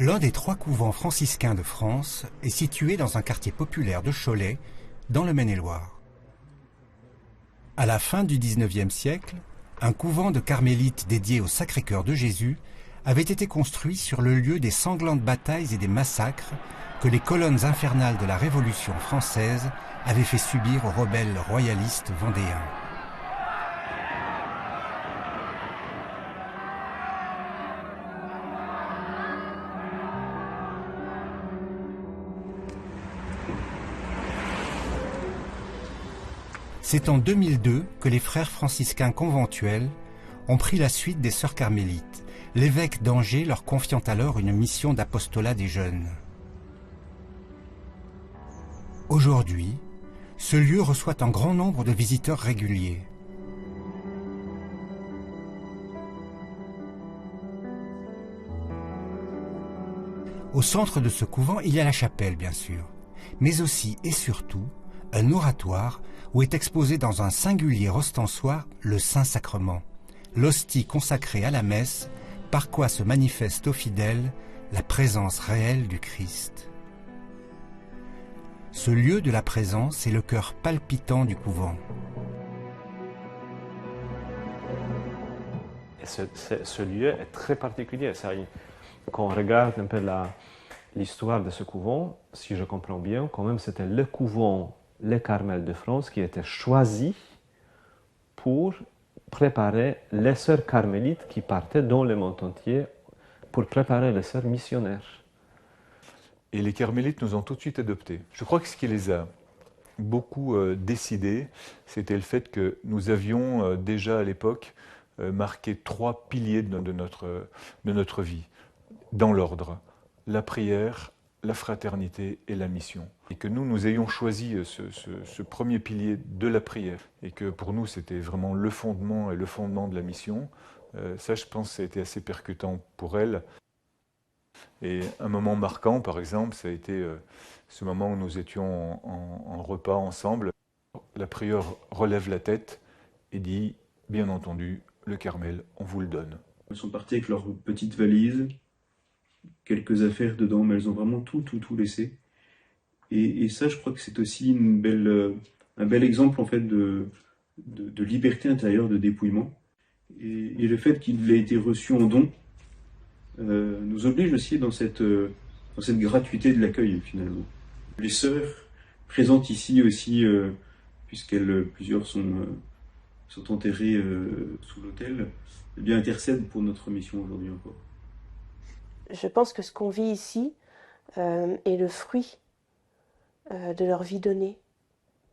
L'un des 3 couvents franciscains de France est situé dans un quartier populaire de Cholet, dans le Maine-et-Loire. À la fin du XIXe siècle, un couvent de carmélites dédié au Sacré-Cœur de Jésus avait été construit sur le lieu des sanglantes batailles et des massacres que les colonnes infernales de la Révolution française avaient fait subir aux rebelles royalistes vendéens. C'est en 2002 que les frères franciscains conventuels ont pris la suite des sœurs carmélites, l'évêque d'Angers leur confiant alors une mission d'apostolat des jeunes. Aujourd'hui, ce lieu reçoit un grand nombre de visiteurs réguliers. Au centre de ce couvent, il y a la chapelle, bien sûr, mais aussi et surtout un oratoire où est exposé dans un singulier ostensoir le Saint-Sacrement, l'hostie consacrée à la messe, par quoi se manifeste aux fidèles la présence réelle du Christ. Ce lieu de la présence est le cœur palpitant du couvent. Ce lieu est très particulier. Quand on regarde un peu l'histoire de ce couvent, si je comprends bien, quand même c'était le couvent les Carmels de France qui était choisi pour préparer les sœurs carmélites qui partaient dans le monde entier pour préparer les sœurs missionnaires. Et les carmélites nous ont tout de suite adoptés. Je crois que ce qui les a beaucoup décidés, c'était le fait que nous avions déjà à l'époque marqué 3 piliers de notre vie, dans l'ordre: la prière, la fraternité et la mission. Et que nous ayons choisi ce premier pilier de la prière, et que pour nous c'était vraiment le fondement et le fondement de la mission, ça je pense que ça a été assez percutant pour elle. Et un moment marquant par exemple, ça a été ce moment où nous étions en repas ensemble. La prieure relève la tête et dit: bien entendu, le Carmel, on vous le donne. Elles sont parties avec leur petite valise, quelques affaires dedans, mais elles ont vraiment tout laissé. Et ça, je crois que c'est aussi un bel exemple en fait de liberté intérieure, de dépouillement. Et le fait qu'il ait été reçu en don nous oblige aussi dans cette gratuité de l'accueil finalement. Les sœurs présentes ici aussi, plusieurs sont enterrées sous l'autel, eh bien intercèdent pour notre mission aujourd'hui encore. Je pense que ce qu'on vit ici est le fruit de leur vie donnée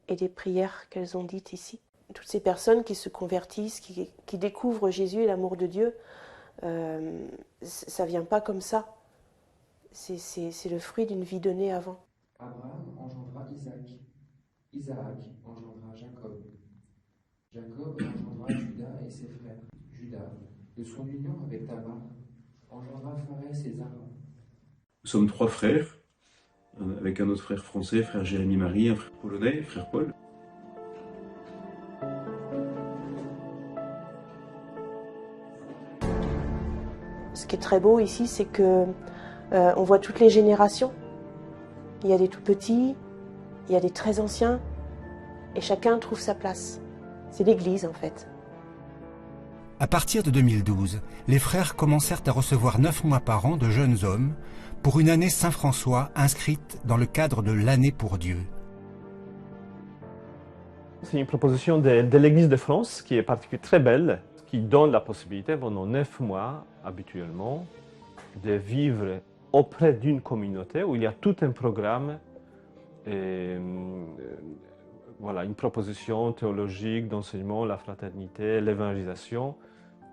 et des prières qu'elles ont dites ici. Toutes ces personnes qui se convertissent, qui découvrent Jésus et l'amour de Dieu, ça ne vient pas comme ça. C'est le fruit d'une vie donnée avant. Abraham engendra Isaac. Isaac engendra Jacob. Jacob engendra Judas et ses frères. Judas, de son union avec Tamar, engendra Pharès et Zara. Nous sommes 3 frères, avec un autre frère français, frère Jérémy-Marie, un frère polonais, frère Paul. Ce qui est très beau ici, c'est que on voit toutes les générations. Il y a des tout petits, il y a des très anciens, et chacun trouve sa place. C'est l'Église en fait. À partir de 2012, les frères commencèrent à recevoir 9 mois par an de jeunes hommes pour une année Saint-François inscrite dans le cadre de l'année pour Dieu. C'est une proposition de l'Église de France qui est particulièrement très belle, qui donne la possibilité pendant 9 mois habituellement de vivre auprès d'une communauté où il y a tout un programme, voilà, une proposition théologique d'enseignement, la fraternité, l'évangélisation,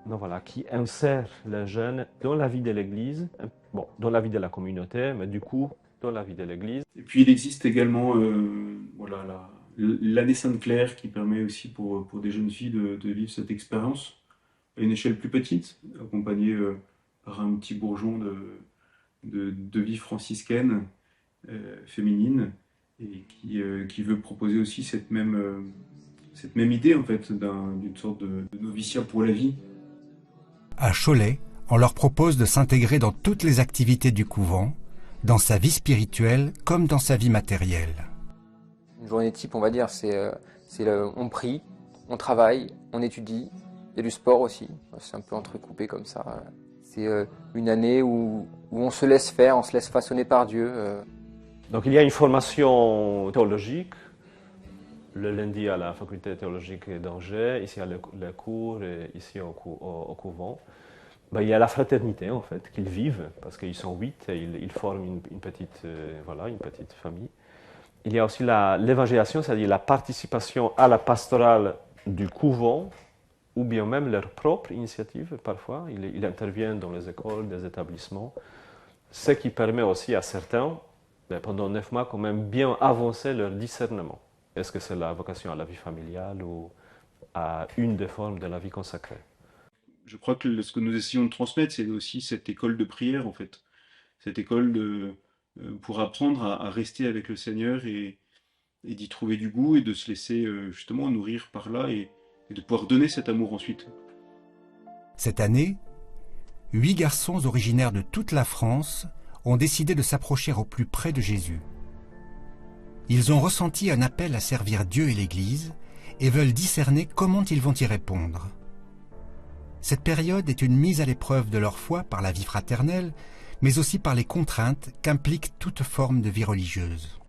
donc voilà, qui insère les jeunes dans la vie de l'Église, bon, dans la vie de la communauté, mais du coup dans la vie de l'Église. Et puis il existe également voilà, l'année Sainte-Claire qui permet aussi pour des jeunes filles de vivre cette expérience à une échelle plus petite, accompagnée par un petit bourgeon de vie franciscaine féminine, et qui veut proposer aussi cette même idée en fait d'une sorte de noviciat pour la vie. À Cholet, on leur propose de s'intégrer dans toutes les activités du couvent, dans sa vie spirituelle comme dans sa vie matérielle. Une journée type, on va dire, on prie, on travaille, on étudie, il y a du sport aussi, c'est un peu entrecoupé comme ça. C'est une année où on se laisse faire, on se laisse façonner par Dieu. Donc il y a une formation théologique, le lundi à la faculté théologique d'Angers, ici à le cours, et ici au couvent. Ben, il y a la fraternité en fait, qu'ils vivent, parce qu'ils sont 8 et ils forment une petite famille. Il y a aussi l'évangélisation, c'est-à-dire la participation à la pastorale du couvent, ou bien même leur propre initiative parfois. Ils interviennent dans les écoles, des établissements, ce qui permet aussi à certains, pendant 9 mois, quand même bien avancer leur discernement. Est-ce que c'est la vocation à la vie familiale ou à une des formes de la vie consacrée? Je crois que ce que nous essayons de transmettre, c'est aussi cette école de prière, en fait. Cette école pour apprendre à rester avec le Seigneur et d'y trouver du goût et de se laisser justement nourrir par là et de pouvoir donner cet amour ensuite. Cette année, 8 garçons originaires de toute la France ont décidé de s'approcher au plus près de Jésus. Ils ont ressenti un appel à servir Dieu et l'Église et veulent discerner comment ils vont y répondre. Cette période est une mise à l'épreuve de leur foi par la vie fraternelle, mais aussi par les contraintes qu'implique toute forme de vie religieuse.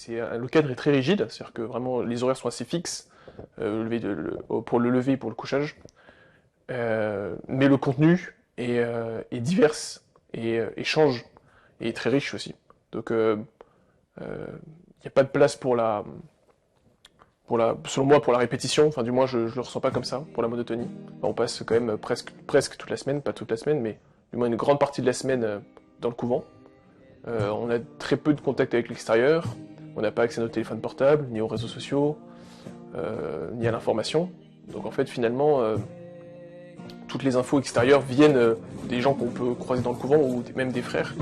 Le cadre est très rigide, c'est-à-dire que vraiment les horaires sont assez fixes, pour le lever et pour le couchage, mais le contenu est divers et change, et est très riche aussi. Donc il n'y a pas de place selon moi, pour la répétition, enfin du moins je le ressens pas comme ça, pour la monotonie. On passe quand même presque toute la semaine, pas toute la semaine, mais du moins une grande partie de la semaine dans le couvent. On a très peu de contact avec l'extérieur, on n'a pas accès à nos téléphones portables, ni aux réseaux sociaux, ni à l'information. Donc en fait finalement, toutes les infos extérieures viennent des gens qu'on peut croiser dans le couvent ou même des frères.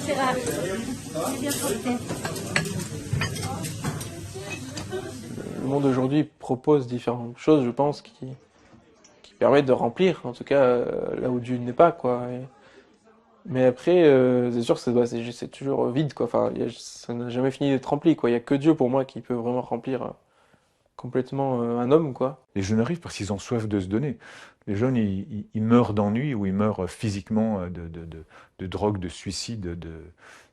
C'est rare. C'est bien porté. Le monde aujourd'hui propose différentes choses, je pense, qui permettent de remplir, en tout cas là où Dieu n'est pas, quoi. Mais après, c'est sûr que c'est toujours vide, quoi. Enfin, ça n'a jamais fini d'être rempli, quoi. Il n'y a que Dieu pour moi qui peut vraiment remplir complètement un homme, quoi. Les jeunes arrivent parce qu'ils ont soif de se donner. Les jeunes, ils meurent d'ennui ou ils meurent physiquement de drogue, de suicide,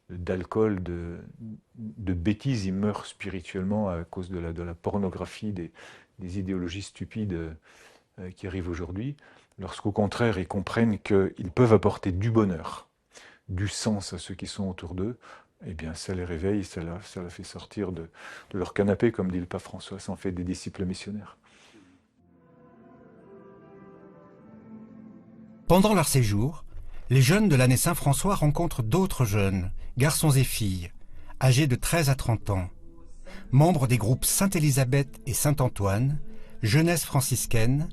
d'alcool, de bêtises. Ils meurent spirituellement à cause de la pornographie, des idéologies stupides qui arrivent aujourd'hui. Lorsqu'au contraire, ils comprennent qu'ils peuvent apporter du bonheur, du sens à ceux qui sont autour d'eux, eh bien, ça les réveille, ça la fait sortir de leur canapé, comme dit le pape François, ça en fait des disciples missionnaires. Pendant leur séjour, les jeunes de l'année Saint-François rencontrent d'autres jeunes, garçons et filles, âgés de 13 à 30 ans, membres des groupes Sainte-Élisabeth et Saint-Antoine, jeunesse franciscaine,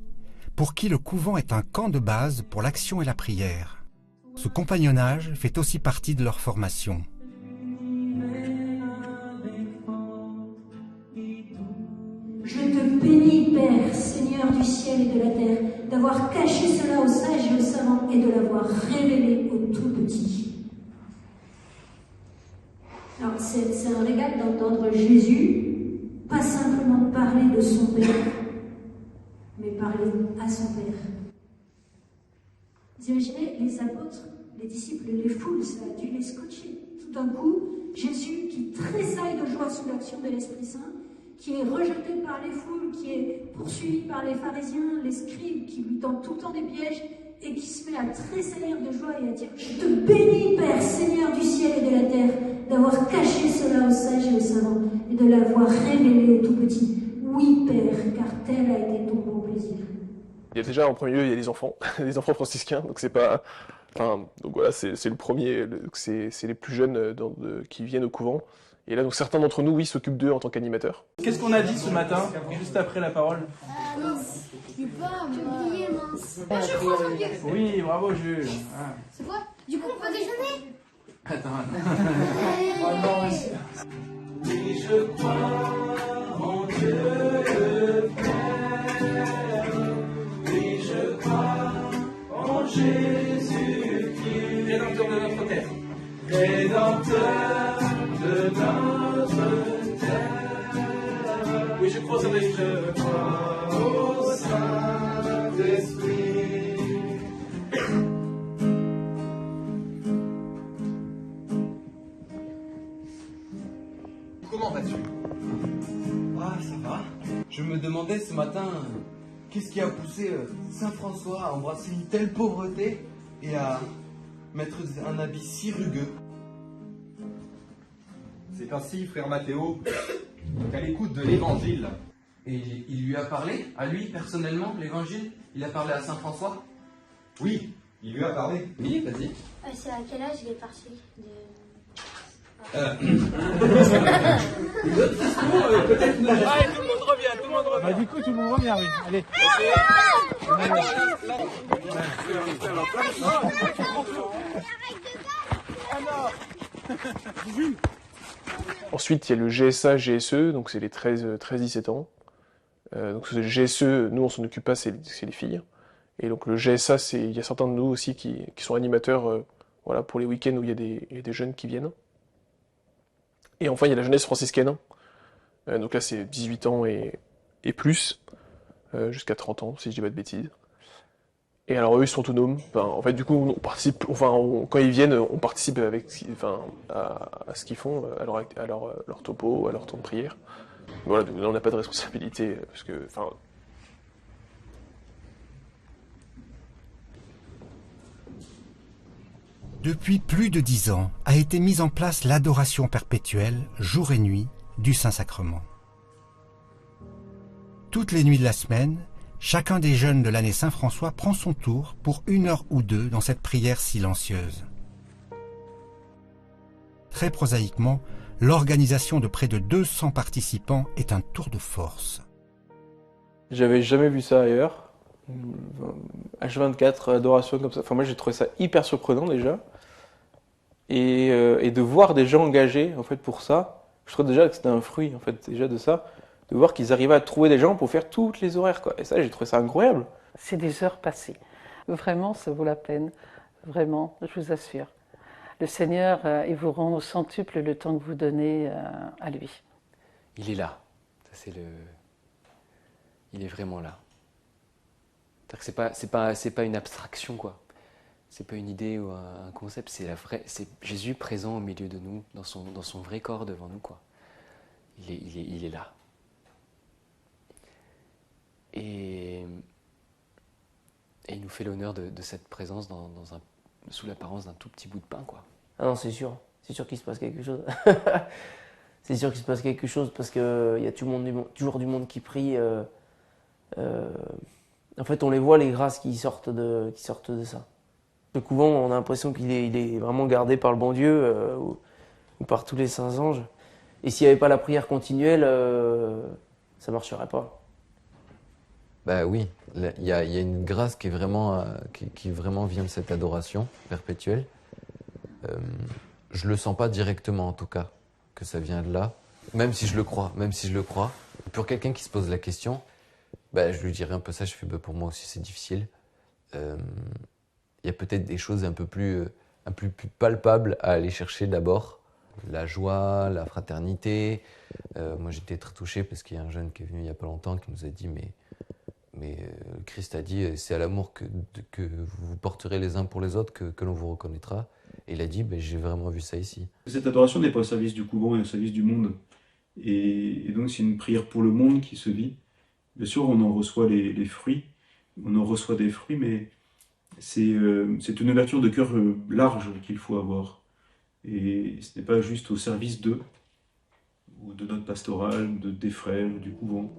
pour qui le couvent est un camp de base pour l'action et la prière. Ce compagnonnage fait aussi partie de leur formation. Je te bénis, Père, Seigneur du ciel et de la terre, d'avoir caché cela aux sages et aux savants et de l'avoir révélé aux tout petits. Alors, c'est un régal d'entendre Jésus, pas simplement parler de son Père, mais parler à son Père. Vous imaginez, les apôtres, les disciples, les foules, ça a dû les scotcher. Tout d'un coup, Jésus qui tressaille de joie sous l'action de l'Esprit Saint, qui est rejeté par les foules, qui est poursuivi par les pharisiens, les scribes, qui lui tendent tout le temps des pièges, et qui se met à tressaillir de joie et à dire « Je te bénis, Père, Seigneur du ciel et de la terre, d'avoir caché cela aux sages et aux savants, de la voir révéler au tout petit. Oui, Père, car tel a été ton bon plaisir. Il y a déjà en premier lieu, il y a les enfants, les enfants franciscains, donc c'est pas... Enfin, donc voilà, c'est le premier, c'est les plus jeunes qui viennent au couvent. Et là, donc certains d'entre nous, oui, s'occupent d'eux en tant qu'animateurs. Qu'est-ce qu'on a dit ce matin, juste après la parole? Mince, j'ai pas, oublié, mince. Oui, bravo Jules. Ah. C'est quoi? Du coup, on peut déjeuner? Attends. Oui, je crois en Dieu le Père. Oui, je crois en Jésus-Christ, Rédempteur de notre terre. Rédempteur de notre terre. Oui, je crois, ça doit être... Je crois au Saint-Esprit. Comment vas-tu? Ah, ça va. Je me demandais ce matin, qu'est-ce qui a poussé Saint François à embrasser une telle pauvreté et à mettre un habit si rugueux. C'est ainsi, frère Mathéo, qu'à l'écoute de l'Évangile. Et il lui a parlé, à lui personnellement, l'Évangile? Il a parlé à Saint François? Oui, il lui a parlé. Oui, vas-y. C'est à quel âge il est parti Peut-être nous. Allez, tout le monde revient, tout le monde revient. Bah, du coup, tout le monde revient, oui. Allez. Ensuite, il y a le GSA, GSE, donc c'est les 13-17 ans. Donc ce GSE, nous on s'en occupe pas, c'est les filles. Et donc le GSA, il y a certains de nous aussi qui sont animateurs voilà, pour les week-ends où il y a des jeunes qui viennent. Et enfin, il y a la jeunesse franciscaine. Donc là, c'est 18 ans et plus, jusqu'à 30 ans, si je dis pas de bêtises. Et alors eux, ils sont autonomes. Enfin, en fait, du coup, on participe. Enfin, quand ils viennent, on participe avec, à ce qu'ils font, à leur topo, à leur temps de prière. Voilà, donc là, on n'a pas de responsabilité, parce que, enfin. Depuis plus de 10 ans a été mise en place l'adoration perpétuelle, jour et nuit, du Saint-Sacrement. Toutes les nuits de la semaine, chacun des jeunes de l'année Saint-François prend son tour pour 1 heure ou 2 dans cette prière silencieuse. Très prosaïquement, l'organisation de près de 200 participants est un tour de force. J'avais jamais vu ça ailleurs. H24, adoration comme ça. Enfin, moi, j'ai trouvé ça hyper surprenant déjà. Et de voir des gens engagés en fait pour ça, je trouve déjà que c'était un fruit en fait déjà de ça, de voir qu'ils arrivaient à trouver des gens pour faire toutes les horaires quoi. Et ça, j'ai trouvé ça incroyable. C'est des heures passées. Vraiment, ça vaut la peine. Vraiment, je vous assure. Le Seigneur, il vous rend au centuple le temps que vous donnez à lui. Il est là. Il est vraiment là. C'est pas une abstraction quoi. C'est pas une idée ou un concept. C'est Jésus présent au milieu de nous, dans son vrai corps devant nous quoi. Il est là. Et il nous fait l'honneur de cette présence sous l'apparence d'un tout petit bout de pain quoi. Ah non, c'est sûr qu'il se passe quelque chose. C'est sûr qu'il se passe quelque chose parce qu'il y a toujours du monde qui prie. En fait, on les voit, les grâces qui sortent de ça. Le couvent, on a l'impression qu'il est vraiment gardé par le bon Dieu ou par tous les saints anges. Et s'il n'y avait pas la prière continuelle, ça ne marcherait pas. Bah oui, il y a une grâce qui vraiment vient de cette adoration perpétuelle. Je le sens pas directement en tout cas, que ça vient de là, même si je le crois. Pour quelqu'un qui se pose la question, bah, je lui dirais un peu ça, pour moi aussi c'est difficile. Il y a peut-être des choses un peu plus palpables à aller chercher d'abord. La joie, la fraternité. Moi j'étais très touché parce qu'il y a un jeune qui est venu il n'y a pas longtemps qui nous a dit mais Christ a dit c'est à l'amour que vous porterez les uns pour les autres que l'on vous reconnaîtra. Et il a dit j'ai vraiment vu ça ici. Cette adoration n'est pas au service du couvent et au service du monde. Et donc c'est une prière pour le monde qui se vit. Bien sûr on en reçoit les fruits, on en reçoit des fruits, mais c'est une ouverture de cœur large qu'il faut avoir. Et ce n'est pas juste au service d'eux. ou de notes pastorales, des frères, du couvent.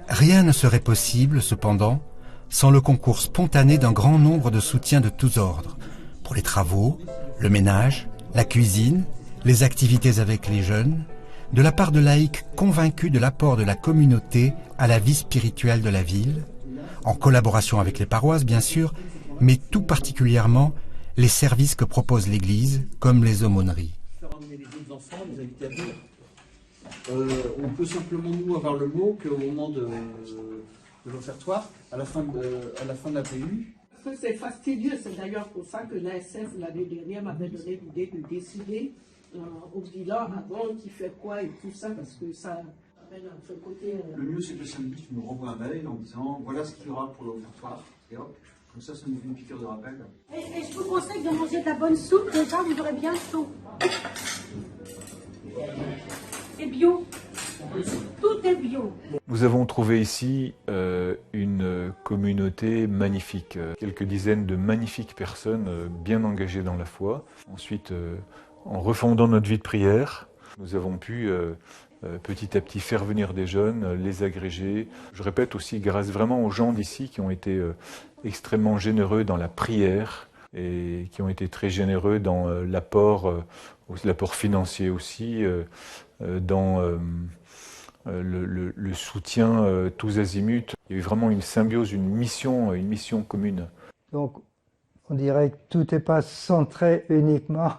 Rien ne serait possible, cependant, sans le concours spontané d'un grand nombre de soutiens de tous ordres, pour les travaux, le ménage, la cuisine, les activités avec les jeunes, de la part de laïcs convaincus de l'apport de la communauté à la vie spirituelle de la ville, en collaboration avec les paroisses bien sûr, mais tout particulièrement les services que propose l'Église, comme les aumôneries. On peut simplement nous avoir le mot qu'au moment de l'offertoire, à la fin de la PU. C'est fastidieux, c'est d'ailleurs pour ça que l'ASF l'année dernière m'avait donné l'idée de décider au bilan avant qui fait quoi et tout ça, parce que ça amène un peu côté. Le mieux c'est que le samedi tu nous renvoies un mail en disant voilà ce qu'il y aura pour l'offertoire, et hop, comme ça nous fait une piqûre de rappel. Et je vous conseille de manger de la bonne soupe, déjà vous aurez bien chaud. Et bio. Tout est bio. Nous avons trouvé ici une communauté magnifique, quelques dizaines de magnifiques personnes bien engagées dans la foi. Ensuite, en refondant notre vie de prière, nous avons pu petit à petit faire venir des jeunes, les agréger. Je répète aussi, grâce vraiment aux gens d'ici qui ont été extrêmement généreux dans la prière et qui ont été très généreux dans l'apport financier aussi, dans le soutien tous azimuts. Il y a eu vraiment une symbiose, une mission commune. Donc on dirait que tout n'est pas centré uniquement,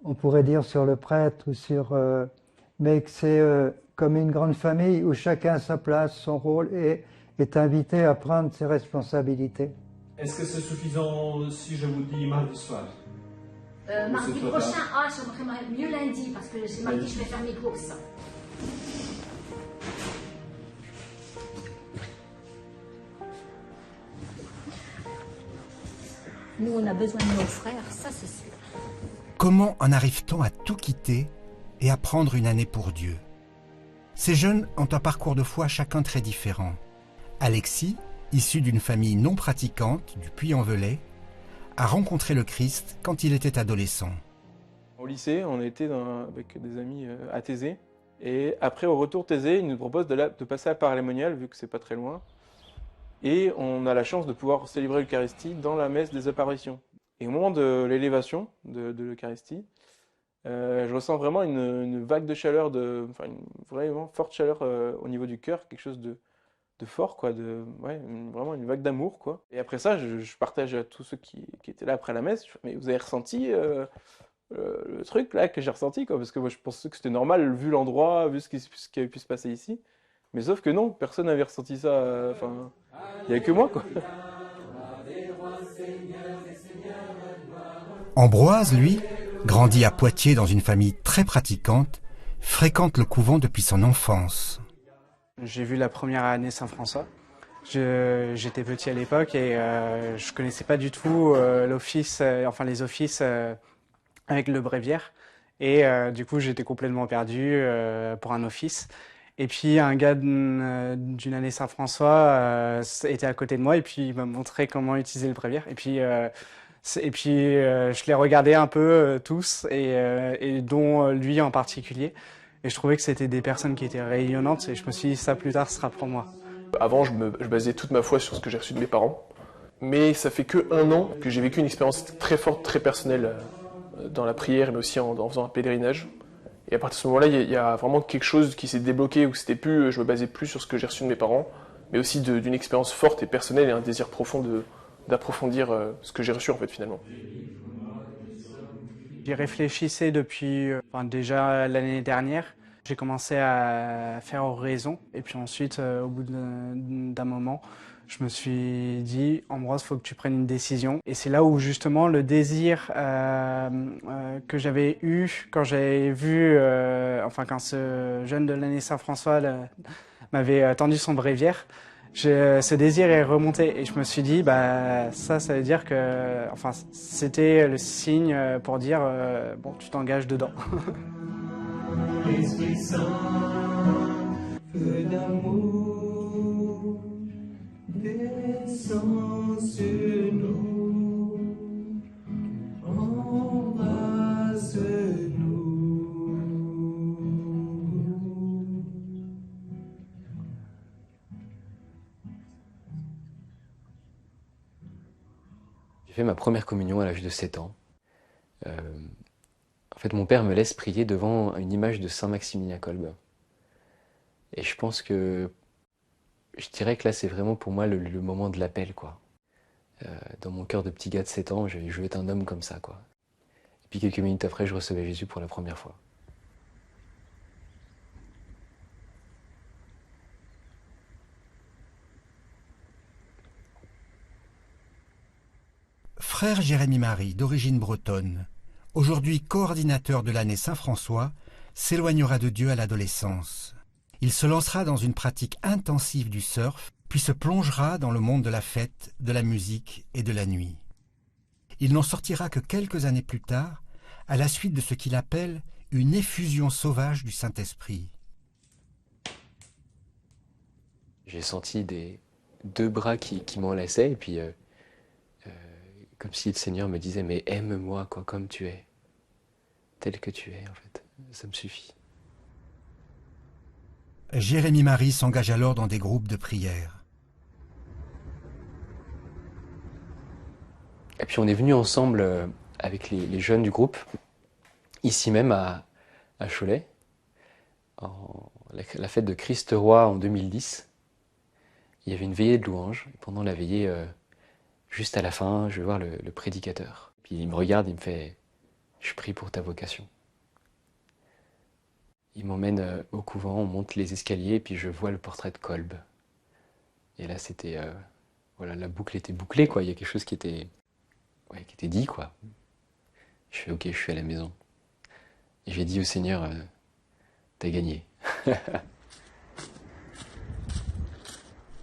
on pourrait dire, sur le prêtre, ou mais que c'est comme une grande famille où chacun a sa place, son rôle, et est invité à prendre ses responsabilités. Est-ce que c'est suffisant si je vous dis mardi soir? Mardi prochain, j'aimerais mieux lundi, parce que c'est mardi je vais faire mes courses. Nous, on a besoin de nos frères, ça c'est sûr. Comment en arrive-t-on à tout quitter et à prendre une année pour Dieu? Ces jeunes ont un parcours de foi chacun très différent. Alexis, issu d'une famille non pratiquante du Puy-en-Velay, a rencontré le Christ quand il était adolescent. Au lycée, on était avec des amis à Thésée. Et après, au retour Thésée, ils nous proposent de passer à Paray-le-Monial, vu que c'est pas très loin. Et on a la chance de pouvoir célébrer l'Eucharistie dans la messe des apparitions. Et au moment de l'élévation de l'Eucharistie, je ressens vraiment une vague de chaleur, une vraiment forte chaleur au niveau du cœur, quelque chose de fort, quoi, vraiment une vague d'amour, quoi. Et après ça, je partage à tous ceux qui étaient là après la messe, mais vous avez ressenti le truc là que j'ai ressenti, quoi, parce que moi je pensais que c'était normal vu l'endroit, vu ce qui avait pu se passer ici, mais sauf que non, personne n'avait ressenti ça, il n'y avait que moi, quoi. Ambroise, lui, grandi à Poitiers dans une famille très pratiquante, fréquente le couvent depuis son enfance. J'ai vu la première année Saint-François. J'étais petit à l'époque et je connaissais pas du tout l'office, les offices avec le bréviaire. Et du coup, j'étais complètement perdu pour un office. Et puis, un gars d'une année Saint-François était à côté de moi et puis il m'a montré comment utiliser le bréviaire. Et puis, je les regardais un peu tous, et dont lui en particulier. Et je trouvais que c'était des personnes qui étaient rayonnantes, et je me suis dit, ça plus tard, ce sera pour moi. Avant, je basais toute ma foi sur ce que j'ai reçu de mes parents. Mais ça fait que 1 an que j'ai vécu une expérience très forte, très personnelle dans la prière, mais aussi en faisant un pèlerinage. Et à partir de ce moment-là, il y a vraiment quelque chose qui s'est débloqué, où je me basais plus sur ce que j'ai reçu de mes parents, mais aussi d'une expérience forte et personnelle et un désir profond d'approfondir ce que j'ai reçu, en fait, finalement. J'y réfléchissais depuis déjà l'année dernière. J'ai commencé à faire oraison, et puis ensuite, au bout d'un moment, je me suis dit, Ambroise, il faut que tu prennes une décision. Et c'est là où justement le désir que j'avais eu quand j'avais vu, quand ce jeune de l'année Saint-François m'avait tendu son bréviaire, ce désir est remonté et je me suis dit, ça veut dire que, c'était le signe pour dire, bon, tu t'engages dedans. Esprit Saint, feu d'amour, descends sur nous, embrasse fait ma première communion à l'âge de 7 ans. En fait, mon père me laisse prier devant une image de Saint Maximilien Kolbe. Et je pense que, je dirais que là, c'est vraiment pour moi le moment de l'appel, quoi. Dans mon cœur de petit gars de 7 ans, je veux être un homme comme ça, quoi. Et puis quelques minutes après, je recevais Jésus pour la première fois. Frère Jérémie Marie, d'origine bretonne, aujourd'hui coordinateur de l'année Saint-François, s'éloignera de Dieu à l'adolescence. Il se lancera dans une pratique intensive du surf, puis se plongera dans le monde de la fête, de la musique et de la nuit. Il n'en sortira que quelques années plus tard, à la suite de ce qu'il appelle une effusion sauvage du Saint-Esprit. J'ai senti deux bras qui m'enlaçaient, et puis comme si le Seigneur me disait « Mais aime-moi, quoi, comme tu es, tel que tu es, en fait, ça me suffit. » Jérémie Marie s'engage alors dans des groupes de prière. Et puis on est venus ensemble avec les jeunes du groupe, ici même à Cholet, la fête de Christ Roi en 2010. Il y avait une veillée de louanges, et pendant la veillée, juste à la fin, je vais voir le prédicateur. Puis il me regarde, il me fait « Je prie pour ta vocation ». Il m'emmène au couvent, on monte les escaliers, et puis je vois le portrait de Kolbe. Et là, c'était... voilà, la boucle était bouclée, quoi. Il y a quelque chose qui était dit, quoi. Je fais « Ok, je suis à la maison ». Et j'ai dit au Seigneur « T'as gagné ».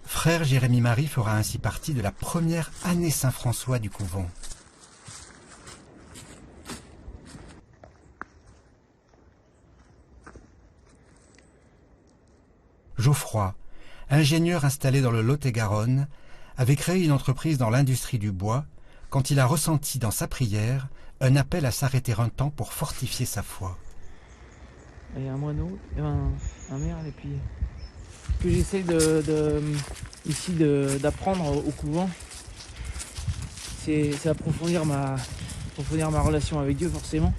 Frère Jérémie Marie fera ainsi partie de la première année Saint-François du couvent. Geoffroy, ingénieur installé dans le Lot-et-Garonne, avait créé une entreprise dans l'industrie du bois quand il a ressenti dans sa prière un appel à s'arrêter un temps pour fortifier sa foi. Il y a un moineau, un merle, et puis ce que j'essaie ici d'apprendre au couvent, c'est approfondir ma relation avec Dieu forcément,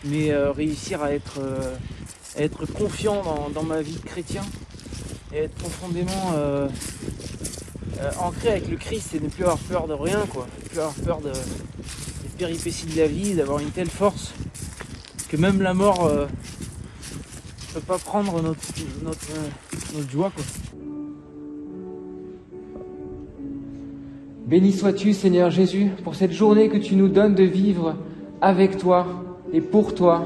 mais réussir à être confiant dans ma vie de chrétien et être profondément ancré avec le Christ et ne plus avoir peur de rien, quoi. Ne plus avoir peur des péripéties de la vie, d'avoir une telle force que même la mort ne peut pas prendre notre joie, quoi. Béni sois-tu, Seigneur Jésus, pour cette journée que tu nous donnes de vivre avec toi et pour toi.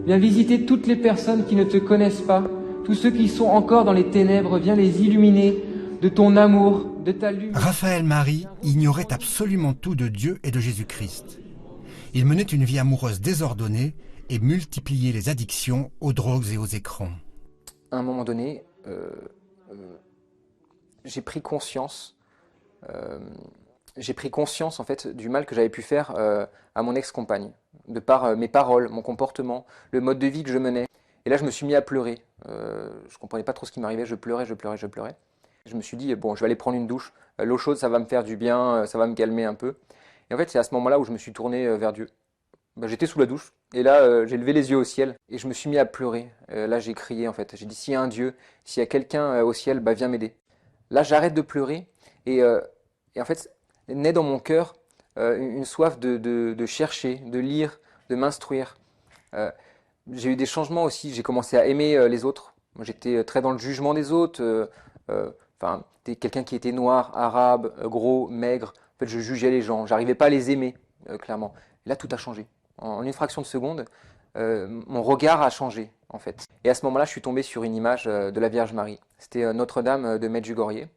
Viens visiter toutes les personnes qui ne te connaissent pas, tous ceux qui sont encore dans les ténèbres, viens les illuminer de ton amour, de ta lumière. Raphaël Marie ignorait absolument tout de Dieu et de Jésus-Christ. Il menait une vie amoureuse désordonnée et multipliait les addictions aux drogues et aux écrans. À un moment donné, j'ai pris conscience en fait du mal que j'avais pu faire à mon ex-compagne, de par mes paroles, mon comportement, le mode de vie que je menais. Et là, je me suis mis à pleurer. Je comprenais pas trop ce qui m'arrivait, je pleurais. Je me suis dit, bon, je vais aller prendre une douche. L'eau chaude, ça va me faire du bien, ça va me calmer un peu. Et en fait, c'est à ce moment-là où je me suis tourné vers Dieu. J'étais sous la douche, et là, j'ai levé les yeux au ciel, et je me suis mis à pleurer. Là, j'ai crié, en fait. J'ai dit, s'il y a un Dieu, s'il y a quelqu'un au ciel, viens m'aider. Là, j'arrête de pleurer, et en fait, naît dans mon cœur une soif de chercher, de lire, de m'instruire. J'ai eu des changements aussi, j'ai commencé à aimer les autres. Moi, j'étais très dans le jugement des autres. Quelqu'un qui était noir, arabe, gros, maigre. En fait, je jugeais les gens, j'arrivais pas à les aimer, clairement. Et là, tout a changé. En une fraction de seconde, mon regard a changé, en fait. Et à ce moment-là, je suis tombé sur une image de la Vierge Marie. C'était Notre-Dame de Medjugorje.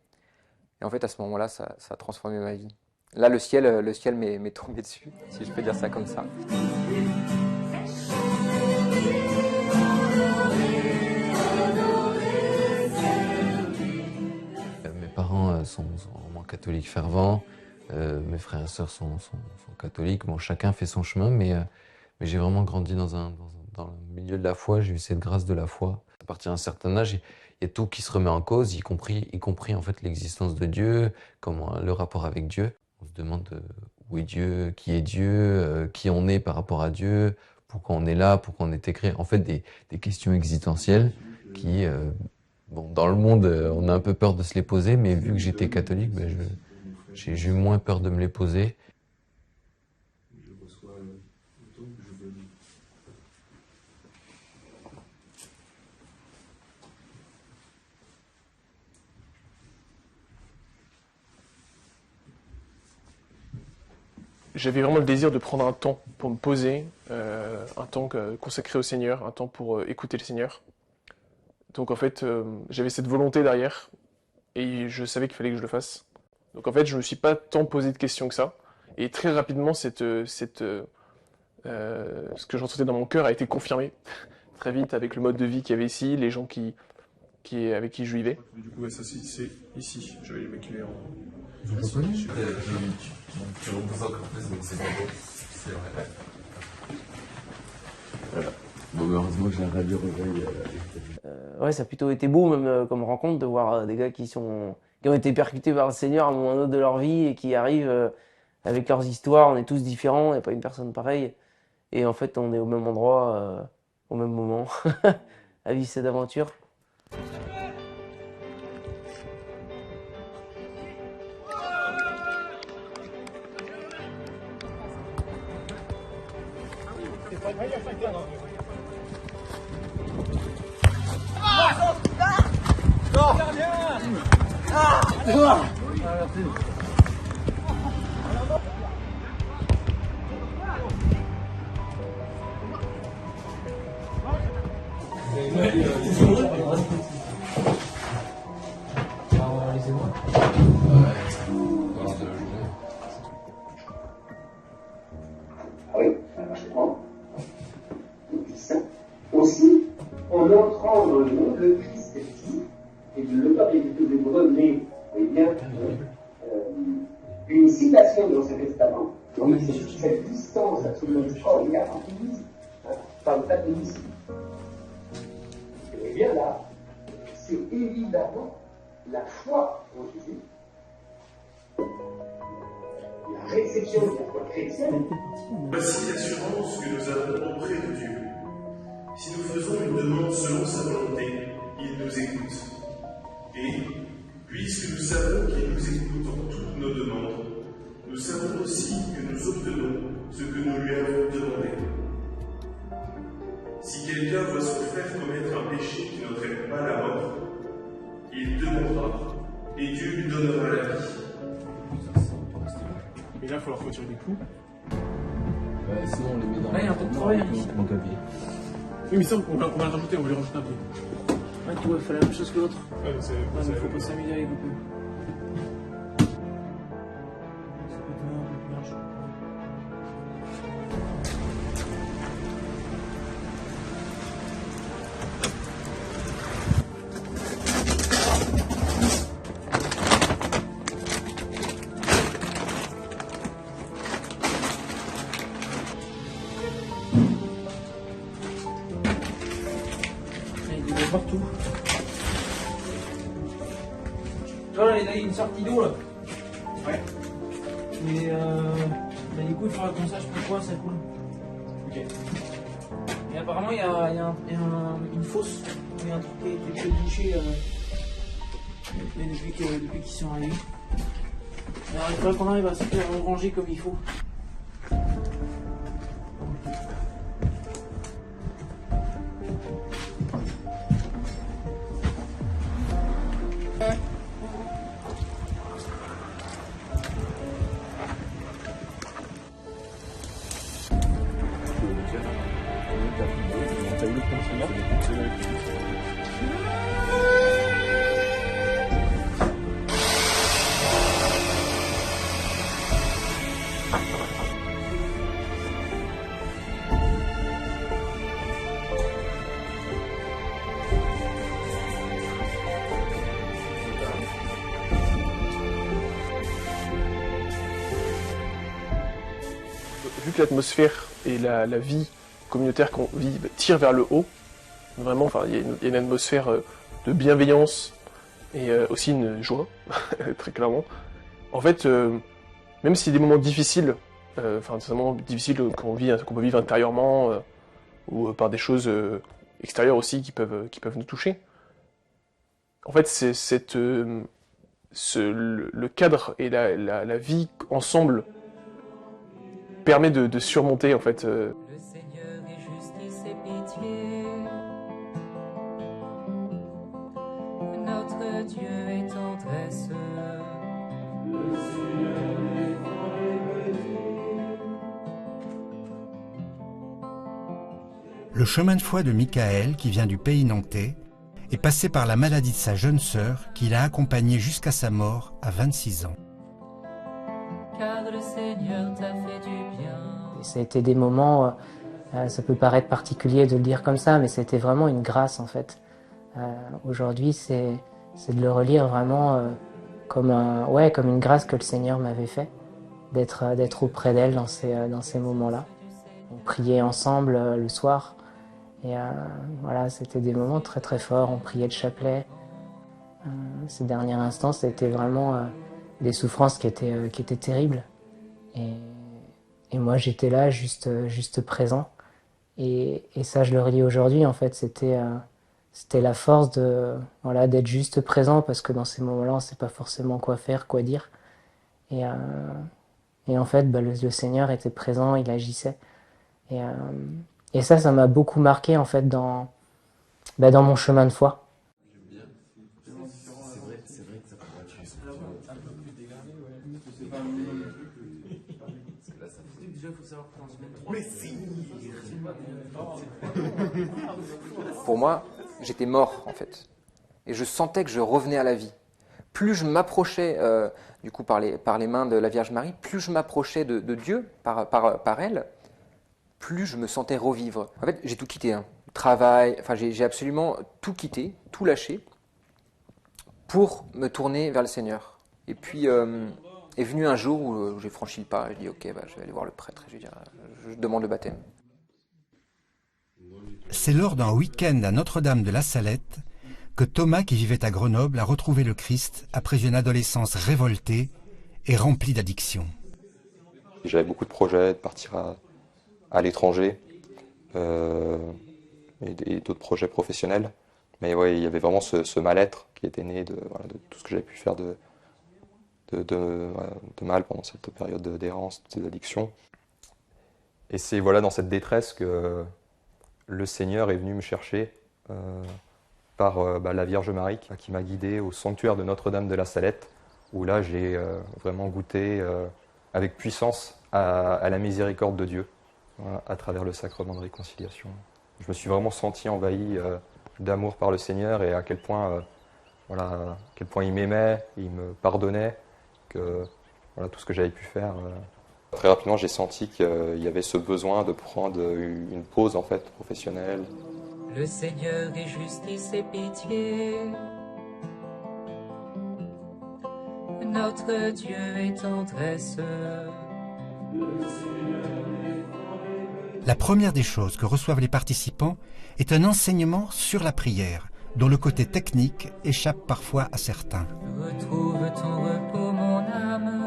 Et en fait, à ce moment-là, ça a transformé ma vie. Là, le ciel m'est tombé dessus, si je peux dire ça comme ça. Mes parents sont vraiment catholiques fervents. Mes frères et sœurs sont catholiques. Bon, chacun fait son chemin, mais j'ai vraiment grandi dans le milieu de la foi. J'ai eu cette grâce de la foi. À partir d'un certain âge, il y a tout qui se remet en cause, y compris en fait l'existence de Dieu, le rapport avec Dieu. On se demande où est Dieu, qui on est par rapport à Dieu, pourquoi on est là, pourquoi on est créé. En fait, des questions existentielles qui, bon, dans le monde, on a un peu peur de se les poser, mais vu que j'étais catholique, ben, j'ai eu moins peur de me les poser. J'avais vraiment le désir de prendre un temps pour me poser, un temps consacré au Seigneur, un temps pour écouter le Seigneur. Donc en fait, j'avais cette volonté derrière, et je savais qu'il fallait que je le fasse. Donc en fait, je me suis pas tant posé de questions que ça, et très rapidement, ce que j'entendais dans mon cœur a été confirmé, très vite, avec le mode de vie qu'il y avait ici, les gens avec qui je vivais. Du coup, ouais, ça c'est ici, j'avais les mecs en... Vous reconnaissez tu reposes encore plus, donc c'est pas beau. C'est vrai. Voilà. Bon, heureusement que j'ai un radio réveil. Ouais, ça a plutôt été beau, même comme rencontre, de voir des gars qui ont été percutés par le Seigneur à un moment ou un autre de leur vie et qui arrivent avec leurs histoires. On est tous différents, il n'y a pas une personne pareille. Et en fait, on est au même endroit, au même moment, à vivre cette aventure. Aussi, en entrant dans le monde, le Christ dit, et le pape de Brevet, une citation dans ce testament, donc cette distance absolument extraordinaire entre l'Église par le catholicisme. Et bien là, c'est évidemment la foi en Jésus, la réception de la foi chrétienne. Voici l'assurance que nous avons auprès de Dieu. Si nous faisons une demande selon sa volonté, il nous écoute. Et, puisque nous savons qu'il nous écoute en toutes nos demandes, nous savons aussi que nous obtenons ce que nous lui avons demandé. Si quelqu'un voit son frère commettre un péché qui n'entraîne pas la mort, il demandera, et Dieu lui donnera la vie. Et là, il faut leur retirer des clous. Sinon, on les met dans là, il y a un peu de travail ici. Mon clavier. Oui, mais ça, on va le rajouter, on va lui rajouter un pied. Ouais, tu vois, il faut la même chose que l'autre. Ouais, mais il faut pas s'amuser avec beaucoup. Partout. Là, il y a une sortie d'eau là. Ouais. Mais du coup, il faudra qu'on sache pourquoi ça coule. Ok. Et apparemment, il y a une fosse. Il y a un truc qui est bouché depuis qu'ils sont arrivés. Alors, il faudra qu'on arrive à se faire ranger comme il faut. Vu que l'atmosphère et la vie communautaire qu'on vit tire vers le haut, vraiment, enfin, il y a une atmosphère de bienveillance et aussi une joie, très clairement. En fait, Même si des moments difficiles, enfin des moments difficiles qu'on peut vivre intérieurement, ou par des choses extérieures aussi qui peuvent nous toucher. En fait, le cadre et la vie ensemble permet de surmonter en fait. Le Seigneur est justice et pitié. Notre Dieu est tendresse. Le Seigneur est Le chemin de foi de Michael, qui vient du pays nantais, est passé par la maladie de sa jeune sœur, qui l'a accompagné jusqu'à sa mort à 26 ans. car le Seigneur t'a fait du bien. Ça a été des moments, ça peut paraître particulier de le dire comme ça, mais c'était vraiment une grâce en fait. Aujourd'hui, c'est de le relire vraiment comme une grâce que le Seigneur m'avait fait, d'être auprès d'elle dans ces moments-là. On priait ensemble le soir, et voilà, c'était des moments très très forts. On priait le chapelet. Ces derniers instants, c'était vraiment des souffrances qui étaient terribles. Et moi, j'étais là, juste présent. Et ça, je le relis aujourd'hui, en fait, c'était la force d'être juste présent, parce que dans ces moments-là, on ne sait pas forcément quoi faire, quoi dire. Et en fait, le Seigneur était présent, il agissait. Et ça m'a beaucoup marqué, en fait, dans mon chemin de foi. Pour moi, j'étais mort en fait. Et je sentais que je revenais à la vie. Plus je m'approchais, du coup par les mains de la Vierge Marie, plus je m'approchais de Dieu par elle, plus je me sentais revivre. En fait, j'ai tout quitté. Le travail, enfin j'ai absolument tout quitté, tout lâché, pour me tourner vers le Seigneur. Et puis est venu un jour où j'ai franchi le pas. J'ai dit ok, je vais aller voir le prêtre. Je demande le baptême. C'est lors d'un week-end à Notre-Dame de la Salette que Thomas, qui vivait à Grenoble, a retrouvé le Christ après une adolescence révoltée et remplie d'addictions. J'avais beaucoup de projets de partir à l'étranger et d'autres projets professionnels. Mais ouais, il y avait vraiment ce mal-être qui était né de tout ce que j'avais pu faire de mal pendant cette période d'errance, de ces addictions. Et c'est dans cette détresse que le Seigneur est venu me chercher par la Vierge Marie qui m'a guidé au sanctuaire de Notre-Dame de la Salette, où là j'ai vraiment goûté avec puissance à la miséricorde de Dieu à travers le sacrement de réconciliation. Je me suis vraiment senti envahi d'amour par le Seigneur et à quel point il m'aimait, il me pardonnait, que tout ce que j'avais pu faire. Très rapidement, j'ai senti qu'il y avait ce besoin de prendre une pause en fait professionnelle. Le Seigneur est justice et pitié. Notre Dieu est tendresse. La première des choses que reçoivent les participants est un enseignement sur la prière, dont le côté technique échappe parfois à certains. Retrouve ton repos, mon âme.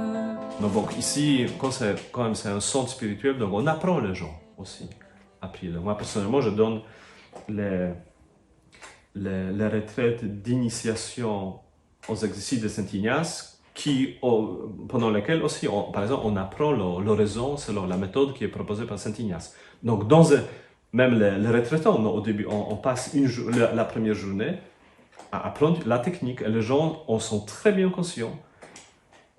Donc ici, quand même c'est un centre spirituel, donc on apprend les gens aussi à prier. Donc moi personnellement, je donne les retraites d'initiation aux exercices de Saint Ignace, pendant lesquels aussi, par exemple, on apprend l'oraison selon la méthode qui est proposée par Saint Ignace. Donc même les retraitants, au début, on passe la première journée à apprendre la technique, et les gens en sont très bien conscients.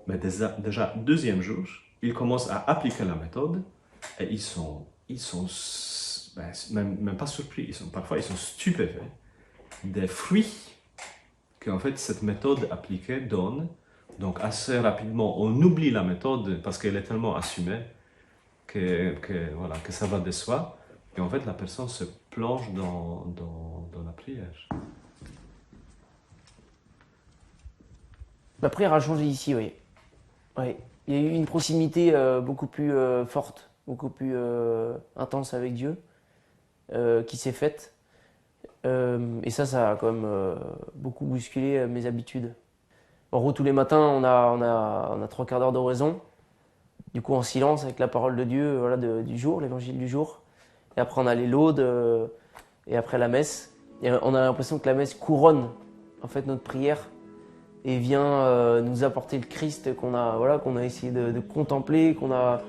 Mais déjà deuxième jour, ils commencent à appliquer la méthode et ils sont même pas surpris, parfois ils sont stupéfaits des fruits qu'en fait cette méthode appliquée donne. Donc assez rapidement, on oublie la méthode parce qu'elle est tellement assumée que ça va de soi. Et en fait, la personne se plonge dans la prière. La prière a changé ici, oui. Oui. Il y a eu une proximité beaucoup plus forte, beaucoup plus intense avec Dieu qui s'est faite. Et ça a quand même beaucoup bousculé mes habitudes. En gros, tous les matins, on a 3 quarts d'heure d'oraison. du coup en silence avec la parole de Dieu, voilà, du jour, l'évangile du jour. Et après on a les laudes et après la messe. Et on a l'impression que la messe couronne en fait notre prière et vient nous apporter le Christ qu'on a essayé de contempler, qu'on a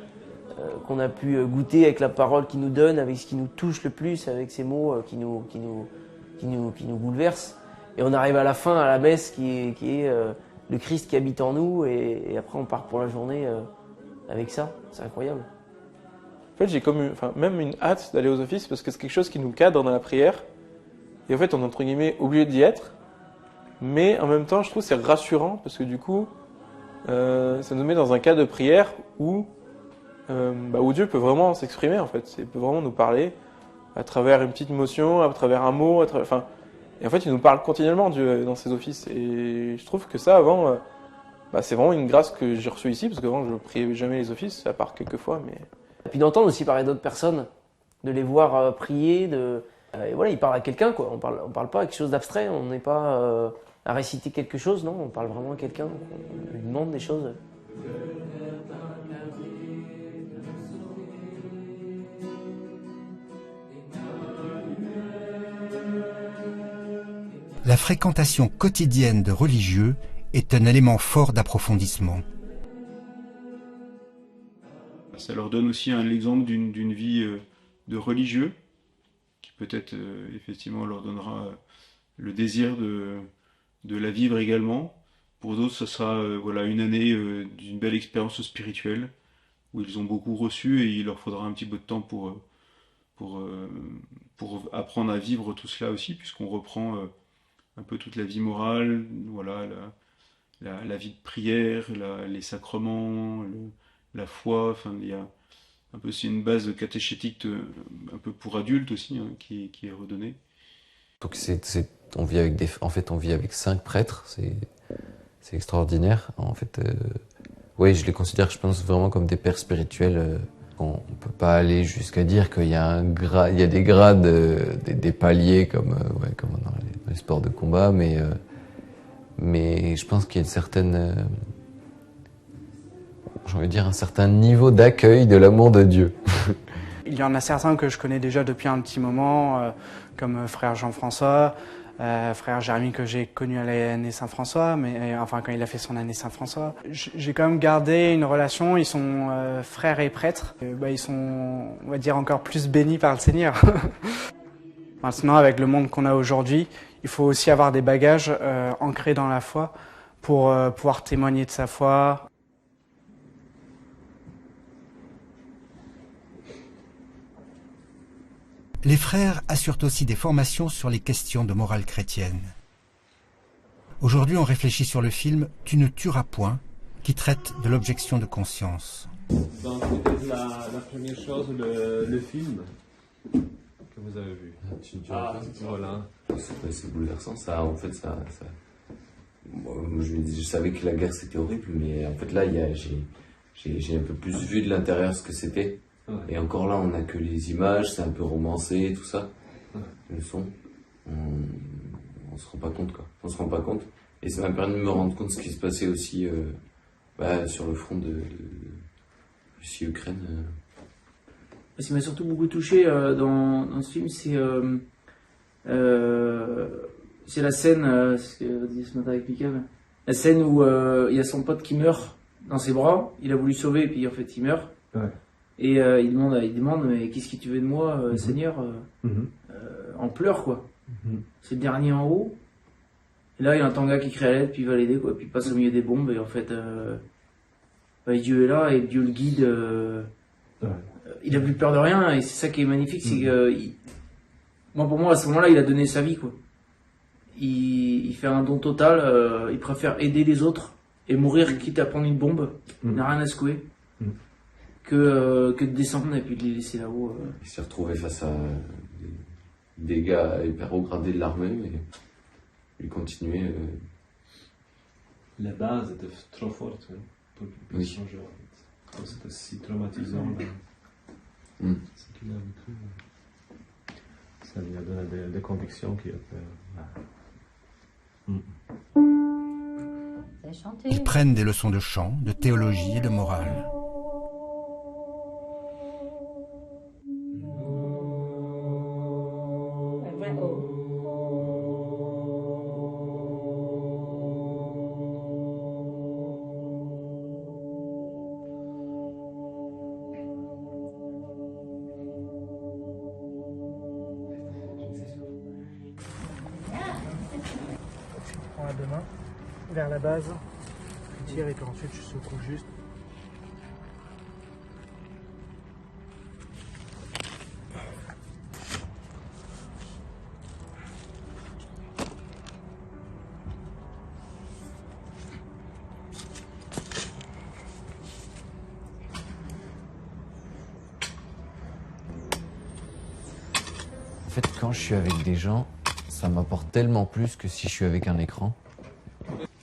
pu goûter avec la parole qu'il nous donne, avec ce qui nous touche le plus, avec ces mots qui nous bouleversent. Et on arrive à la fin, à la messe qui est le Christ qui habite en nous, et après on part pour la journée avec ça. C'est incroyable. En fait, j'ai même une hâte d'aller aux offices parce que c'est quelque chose qui nous cadre dans la prière. Et en fait, on est entre guillemets obligé d'y être. Mais en même temps, je trouve que c'est rassurant parce que du coup, ça nous met dans un cas de prière où Dieu peut vraiment s'exprimer en fait. Il peut vraiment nous parler à travers une petite émotion, à travers un mot, et en fait, il nous parle continuellement, Dieu, dans ses offices. Et je trouve que ça, avant, c'est vraiment une grâce que j'ai reçue ici, parce qu'avant, je ne priais jamais les offices, à part quelques fois. Mais... Et puis d'entendre aussi parler d'autres personnes, de les voir prier, et voilà, ils parlent à quelqu'un, quoi. On parle pas à quelque chose d'abstrait, on n'est pas à réciter quelque chose, non, on parle vraiment à quelqu'un, on lui demande des choses. La fréquentation quotidienne de religieux est un élément fort d'approfondissement. Ça leur donne aussi l'exemple d'une vie de religieux, qui peut-être effectivement leur donnera le désir de la vivre également. Pour d'autres, ce sera une année d'une belle expérience spirituelle, où ils ont beaucoup reçu et il leur faudra un petit peu de temps pour apprendre à vivre tout cela aussi, puisqu'on reprend un peu toute la vie morale, voilà, la vie de prière, les sacrements, la foi, enfin il y a un peu, c'est une base catéchétique un peu pour adultes aussi, hein, qui est redonnée. Donc on vit avec 5 prêtres, c'est extraordinaire. En fait, oui, je les considère, je pense, vraiment comme des pères spirituels. On peut pas aller jusqu'à dire qu'il y a des grades, des paliers comme dans les sports de combat, mais je pense qu'il y a une certaine, j'ai envie de dire, un certain niveau d'accueil de l'amour de Dieu. Il y en a certains que je connais déjà depuis un petit moment, comme frère Jean-François, frère Jérémy que j'ai connu à l'année Saint-François, mais enfin quand il a fait son année Saint-François. J'ai quand même gardé une relation, ils sont frères et prêtres, ils sont, on va dire, encore plus bénis par le Seigneur. Maintenant, avec le monde qu'on a aujourd'hui, il faut aussi avoir des bagages ancrés dans la foi pour pouvoir témoigner de sa foi. Les frères assurent aussi des formations sur les questions de morale chrétienne. Aujourd'hui, on réfléchit sur le film « Tu ne tueras point » qui traite de l'objection de conscience. Donc peut-être la première chose, le film que vous avez vu. Voilà. C'est bouleversant, ça. En fait, ça... Je savais que la guerre c'était horrible, mais en fait là, j'ai un peu plus vu de l'intérieur ce que c'était. Ouais. Et encore là, on n'a que les images, c'est un peu romancé, tout ça. Ouais. Le son, on se rend pas compte, quoi. On se rend pas compte. Et ça m'a permis de me rendre compte de ce qui se passait aussi sur le front de Russie-Ukraine. Ce qui m'a surtout beaucoup touché dans ce film, c'est la scène, ce que disait ce matin avec Mika, la scène où il y a son pote qui meurt dans ses bras, il a voulu sauver et puis en fait il meurt. Ouais. Et il demande mais qu'est-ce que tu veux de moi, Seigneur, en pleurs quoi. C'est le dernier en haut. Et là il y a un tanga qui crie à l'aide, puis il va l'aider quoi, puis il passe au milieu des bombes et en fait Dieu est là et Dieu le guide. Il a plus peur de rien et c'est ça qui est magnifique, c'est que pour moi à ce moment-là il a donné sa vie quoi. Il fait un don total, il préfère aider les autres et mourir quitte à prendre une bombe, il n'a rien à secouer. Que de descendre et puis de les laisser là-haut. Il s'est retrouvé face à des gars hyper haut gradés de l'armée, mais il continuait. La base était trop forte pour qu'il puisse changer. C'était si traumatisant. Ce qu'il a vécu. Ça lui a donné des convictions qui a fait. Ils prennent des leçons de chant, de théologie et de morale. Tu prends à deux mains vers la base, tu tires et puis ensuite tu secoues juste. En fait, quand je suis avec des gens, ça m'apporte tellement plus que si je suis avec un écran.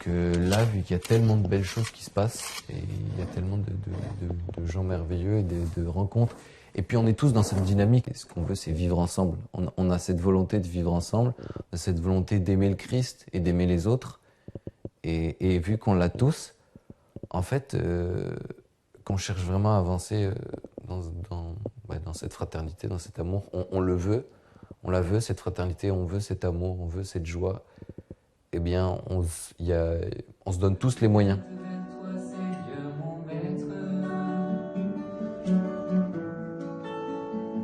Que là, vu qu'il y a tellement de belles choses qui se passent, et il y a tellement de gens merveilleux et de rencontres, et puis on est tous dans cette dynamique. Et ce qu'on veut, c'est vivre ensemble. On a cette volonté de vivre ensemble, on a cette volonté d'aimer le Christ et d'aimer les autres. Et vu qu'on l'a tous, en fait, qu'on cherche vraiment à avancer dans cette fraternité, dans cet amour, on le veut. On la veut, cette fraternité, on veut cet amour, on veut cette joie. Eh bien, on se donne tous les moyens.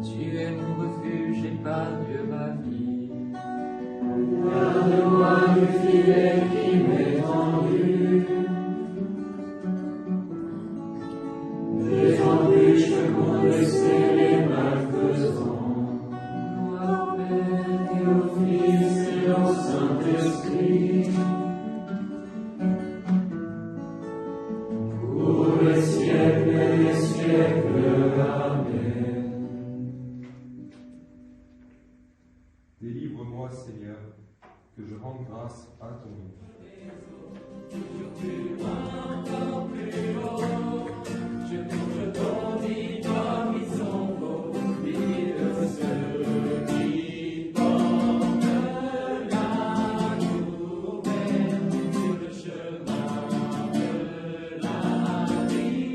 Tu es mon refuge, épargne ma vie. Garde-moi du filet qui m'est tendu. Des embûches m'ont laissé les malfaisants. Gloire au Père et au Fils et au Saint-Esprit. Pour les siècles et les siècles. Amen. Délivre-moi, Seigneur, que je rende grâce à ton nom. Je couvre ton victoire, ils sont beaux, vive ceux qui portent la nouvelle sur le chemin de la vie éternelle.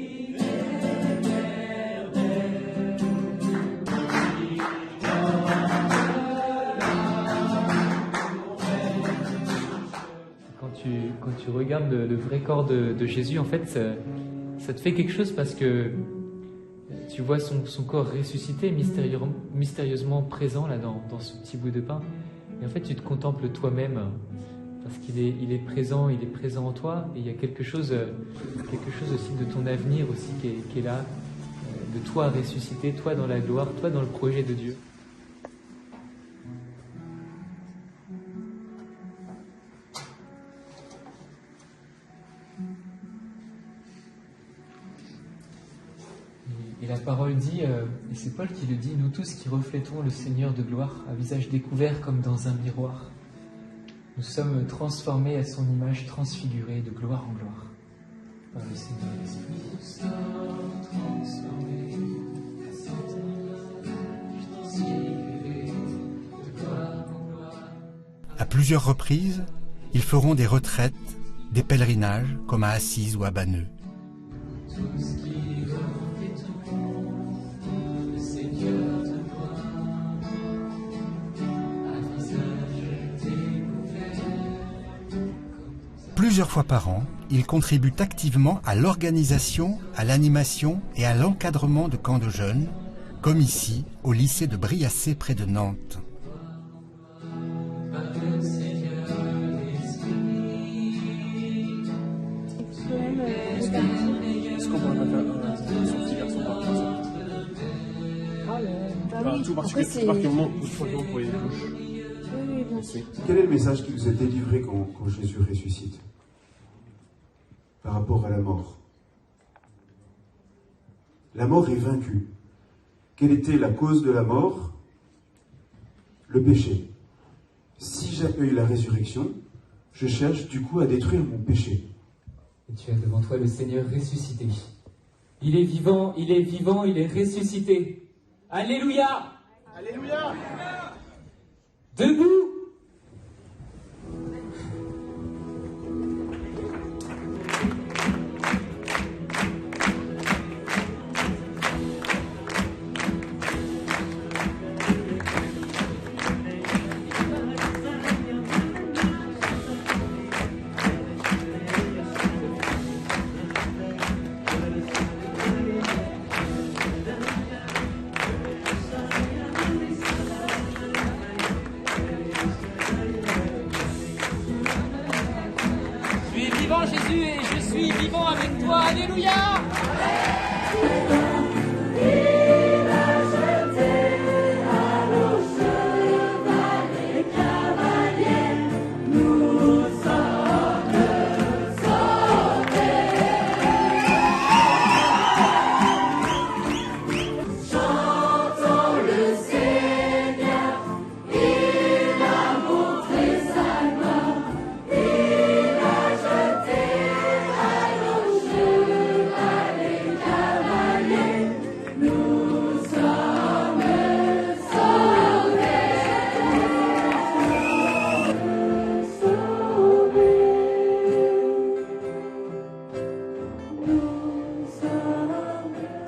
Quand tu regardes le vrai corps de Jésus, en fait, ça te fait quelque chose parce que tu vois son corps ressuscité, mystérieusement présent là dans ce petit bout de pain. Et en fait, tu te contemples toi-même parce qu'il est présent en toi. Et il y a quelque chose aussi de ton avenir aussi qui est là, de toi ressuscité, toi dans la gloire, toi dans le projet de Dieu. Et la parole dit, et c'est Paul qui le dit, nous tous qui reflétons le Seigneur de gloire, à visage découvert comme dans un miroir, nous sommes transformés à son image transfigurée de gloire en gloire par le Seigneur l'Esprit. À plusieurs reprises, ils feront des retraites, des pèlerinages, comme à Assise ou à Banneux. Plusieurs fois par an, ils contribuent activement à l'organisation, à l'animation et à l'encadrement de camps de jeunes, comme ici, au lycée de Briassé près de Nantes. Est-ce qu'on pourrait pas faire son petit garçon par exemple? Tout particulièrement pour les bouches. Quel est le message qui vous est délivré quand Jésus ressuscite par rapport à la mort? La mort est vaincue. Quelle était la cause de la mort? Le péché. Si j'accueille la résurrection, je cherche du coup à détruire mon péché. Et tu as devant toi le Seigneur ressuscité. Il est vivant, il est vivant, il est ressuscité. Alléluia! Alléluia! Debout! Jésus et je suis vivant avec toi. Alléluia.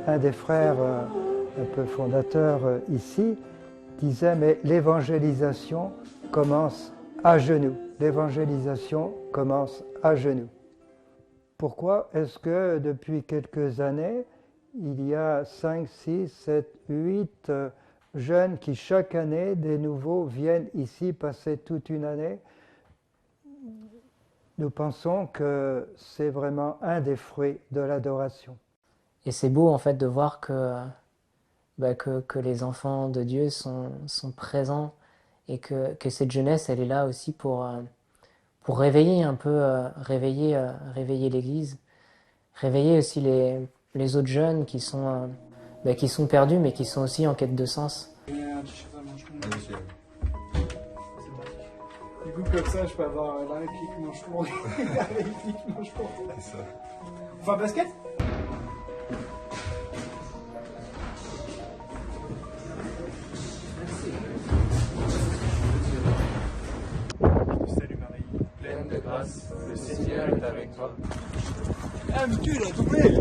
Un des frères un peu fondateurs ici disait mais l'évangélisation commence à genoux. L'évangélisation commence à genoux. Pourquoi est-ce que depuis quelques années, il y a 5, 6, 7, 8 jeunes qui chaque année, des nouveaux, viennent ici passer toute une année? Nous pensons que c'est vraiment un des fruits de l'adoration. Et c'est beau en fait de voir que les enfants de Dieu sont présents et que cette jeunesse, elle est là aussi pour réveiller un peu, réveiller l'Église, réveiller aussi les autres jeunes qui sont perdus mais qui sont aussi en quête de sens. Du coup, comme ça, je peux avoir la réplique manche-long et la réplique manche-long. C'est ça. On fait un basket? Salut Marie, pleine de grâce, le Seigneur est avec toi. Ah, mais tu l'as doublé!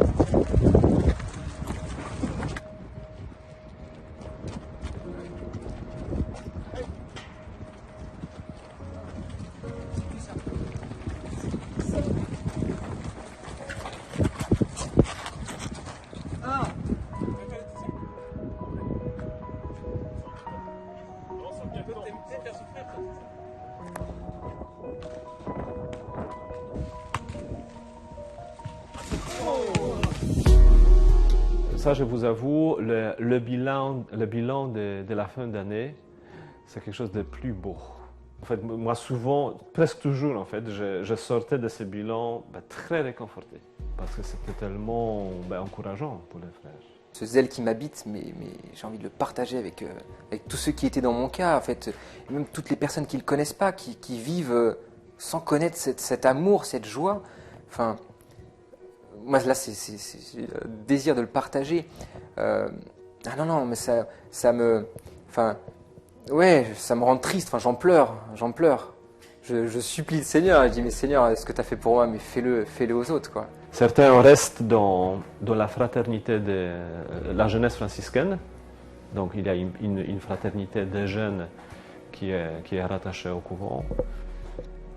Ça, je vous avoue, le bilan de la fin d'année, c'est quelque chose de plus beau. En fait, moi, souvent, presque toujours, en fait, je sortais de ce bilan très réconforté. Parce que c'était tellement encourageant pour les frères. Ce zèle qui m'habite, mais j'ai envie de le partager avec tous ceux qui étaient dans mon cas, en fait, et même toutes les personnes qui ne le connaissent pas, qui vivent sans connaître cet amour, cette joie. Enfin, moi, là, c'est le désir de le partager. Ah non, mais ça me rend triste, j'en pleure. Je supplie le Seigneur, je dis, mais Seigneur, ce que tu as fait pour moi, mais fais-le aux autres, quoi. Certains restent dans la fraternité de la jeunesse franciscaine. Donc il y a une fraternité des jeunes qui est rattachée au couvent.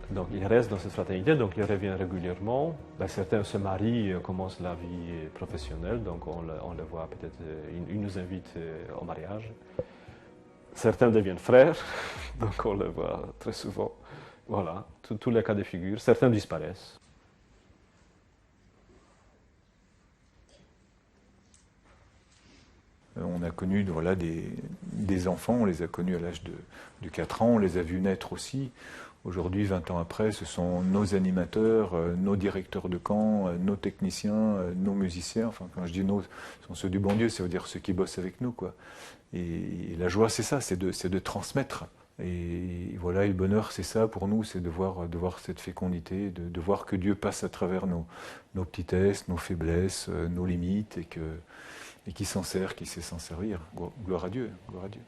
Donc ils restent dans cette fraternité, donc ils reviennent régulièrement. Certains se marient, commencent la vie professionnelle, donc on les voit peut-être, ils nous invitent au mariage. Certains deviennent frères, donc on les voit très souvent. Voilà, tous les cas de figure. Certains disparaissent. On a connu des enfants, on les a connus à l'âge de 4 ans, on les a vus naître aussi. Aujourd'hui, 20 ans après, ce sont nos animateurs, nos directeurs de camp, nos techniciens, nos musiciens. Enfin, quand je dis nos, ce sont ceux du bon Dieu, ça veut dire ceux qui bossent avec nous, quoi. Et la joie, c'est ça, c'est de transmettre. Et voilà, et le bonheur, c'est ça pour nous, c'est de voir cette fécondité, de voir que Dieu passe à travers nos petitesses, nos faiblesses, nos limites, et qui s'en sert, qui sait s'en servir. Gloire à Dieu, gloire à Dieu.